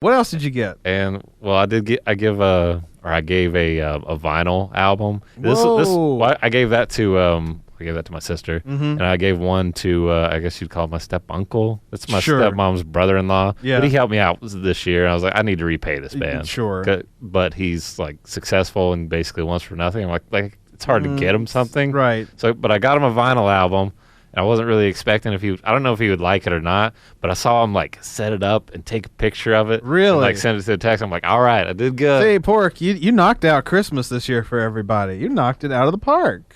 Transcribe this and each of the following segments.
What else did you get? And well, I gave a vinyl album. Whoa. I gave that to my sister, and I gave one to I guess you'd call it my step uncle. That's my stepmom's brother-in-law. Yeah. But he helped me out this year, and I was like, I need to repay this man. Sure. But he's like successful and basically wants for nothing. I'm like it's hard to get him something. Right. So, but I got him a vinyl album. I wasn't really expecting I don't know if he would like it or not, but I saw him like set it up and take a picture of it. Really? And, like send it to the text. I'm like, all right, I did good. Hey, P.O.R.C, you knocked out Christmas this year for everybody. You knocked it out of the park.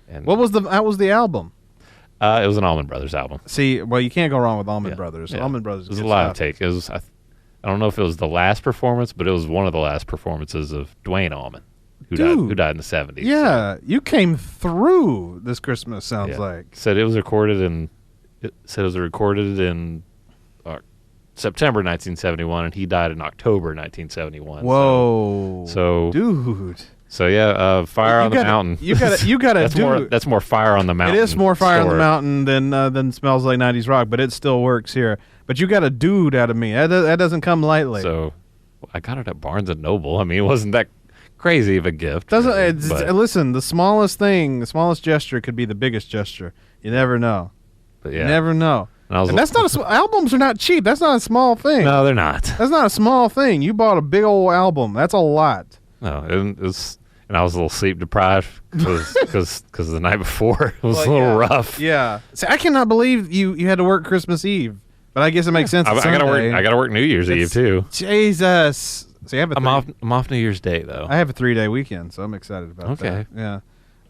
And What was the album? it was an Allman Brothers album. See, well, you can't go wrong with Allman Brothers. Yeah. Allman Brothers. It was a live take. It was I don't know if it was the last performance, but it was one of the last performances of Dwayne Allman, who died in the 70s. Yeah, you came through this Christmas. Sounds like. Said it was recorded in September 1971, and he died in October 1971. Whoa. So dude. So yeah, Fire on the Mountain. You gotta that's more Fire on the Mountain. It is more Fire on the Mountain than Smells Like 90's Rock, but it still works here. But you got a dude out of me. That doesn't come lightly. So I got it at Barnes and Noble. I mean, it wasn't that crazy of a gift. Listen, the smallest gesture could be the biggest gesture. You never know. But yeah. You never know. And that's not albums are not cheap. That's not a small thing. No, they're not. That's not a small thing. You bought a big old album. That's a lot. No, it was. And I was a little sleep deprived because the night before it was a little rough. Yeah. See, I cannot believe you had to work Christmas Eve, but I guess it makes sense. I gotta work New Year's Eve too. Jesus. So I'm off New Year's Day though. I have a 3-day weekend, so I'm excited about that. Okay. Yeah.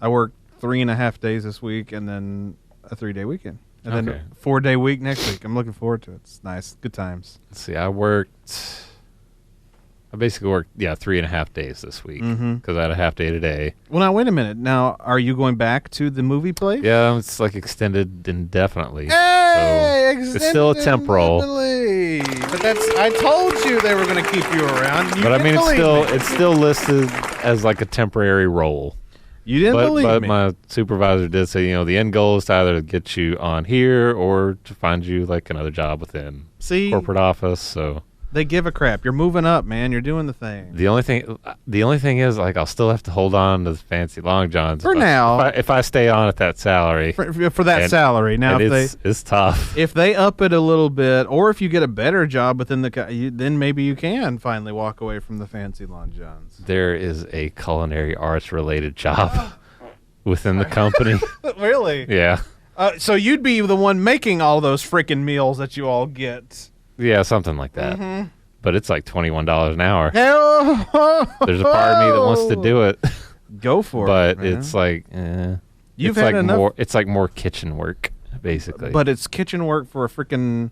I work 3.5 days this week, and then a 3-day weekend, and then a 4-day week next week. I'm looking forward to it. It's nice, good times. Let's see, I basically worked 3.5 days this week because I had a half day today. Well, now wait a minute. Now, are you going back to the movie place? Yeah, it's like extended indefinitely. Hey, so it's still a temporal. But I told you they were going to keep you around. But I mean, it's still listed as like a temporary role. You didn't believe me. But my supervisor did say, the end goal is to either get you on here or to find you like another job within corporate office. So. They give a crap. You're moving up, man. You're doing the thing. The only thing is, like, I'll still have to hold on to the fancy long johns for now. If I stay on at that salary, for that salary. Now, it's tough. If they up it a little bit, or if you get a better job within then maybe you can finally walk away from the fancy long johns. There is a culinary arts related job within the company. Really? Yeah. So you'd be the one making all those freaking meals that you all get. Yeah, something like that. Mm-hmm. But it's like $21 an hour. There's a part of me that wants to do it. Go for it. But it's like, You've had enough. It's like more kitchen work, basically. But it's kitchen work for a freaking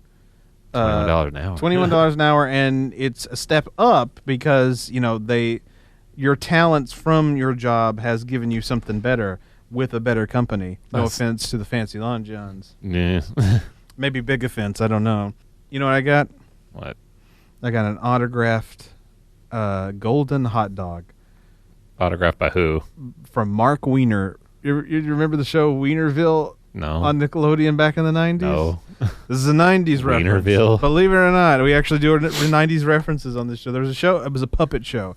$21 an hour. $21 an hour, and it's a step up because your talents from your job has given you something better with a better company. No offense to the fancy long johns. Yeah. Maybe big offense. I don't know. You know what I got? What? I got an autographed golden hot dog. Autographed by who? From Mark Weiner. You remember the show Weinerville? No. On Nickelodeon back in the 90s? No. This is a 90s reference. Weinerville? Believe it or not, we actually do 90s references on this show. There was a show, it was a puppet show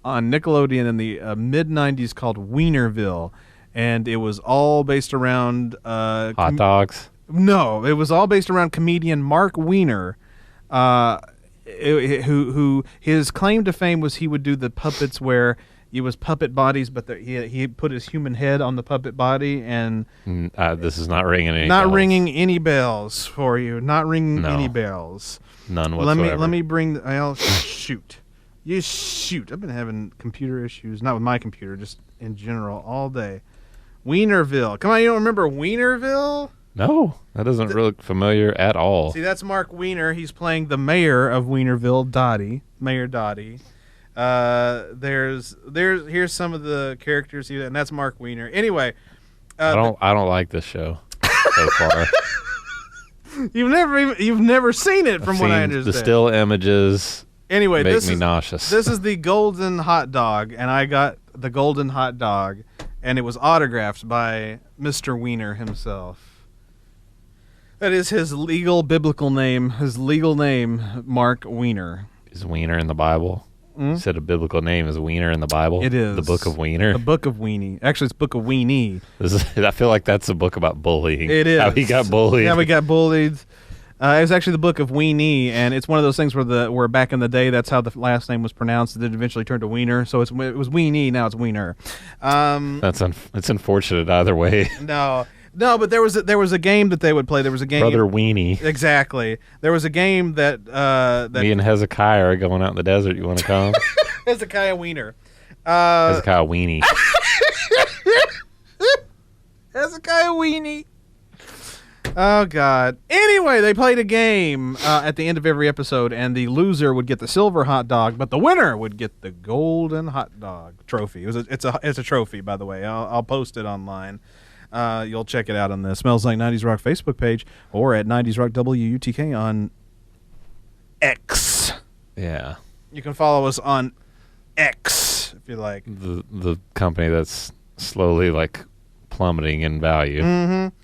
on Nickelodeon in the mid-90s called Weinerville, and it was all based around... hot dogs? No, it was all based around comedian Mark Weiner, who his claim to fame was he would do the puppets where it was puppet bodies, but he put his human head on the puppet body, and this is not ringing any not bells. Ringing any bells for you, not ringing any bells. None whatsoever. Let me bring. I'll shoot. You shoot. I've been having computer issues, not with my computer, just in general all day. Weinerville. Come on, you don't remember Weinerville? No, that doesn't look familiar at all. See, that's Mark Weiner. He's playing the mayor of Weinerville, Mayor Dottie. Here's some of the characters here, and that's Mark Weiner. Anyway, I don't like this show so far. You've never seen it, from what I understand. The still images. Anyway, make me nauseous. This is the golden hot dog, and I got the golden hot dog, and it was autographed by Mr. Weiner himself. That is his legal biblical name. His legal name, Mark Weiner. Is Wiener in the Bible? You said a biblical name is Wiener in the Bible. It is the Book of Wiener. The Book of Weenie. Actually, it's Book of Weenie. I feel like that's a book about bullying. It is how he got bullied. Yeah, we got bullied. It was actually the Book of Weenie, and it's one of those things where back in the day that's how the last name was pronounced. It eventually turned to Wiener, so it was Weenie. Now it's Wiener. It's unfortunate either way. No, but there was a game that they would play. There was a game. Brother Weenie. Exactly. There was a game that me and Hezekiah are going out in the desert. You want to come? Hezekiah Wiener. Hezekiah Weenie. Hezekiah Weenie. Oh God. Anyway, they played a game at the end of every episode, and the loser would get the silver hot dog, but the winner would get the golden hot dog trophy. It's a trophy, by the way. I'll post it online. You'll check it out on the Smells Like 90s Rock Facebook page or at 90s Rock WUTK on X. Yeah. You can follow us on X if you like. The company that's slowly like plummeting in value. Mm-hmm.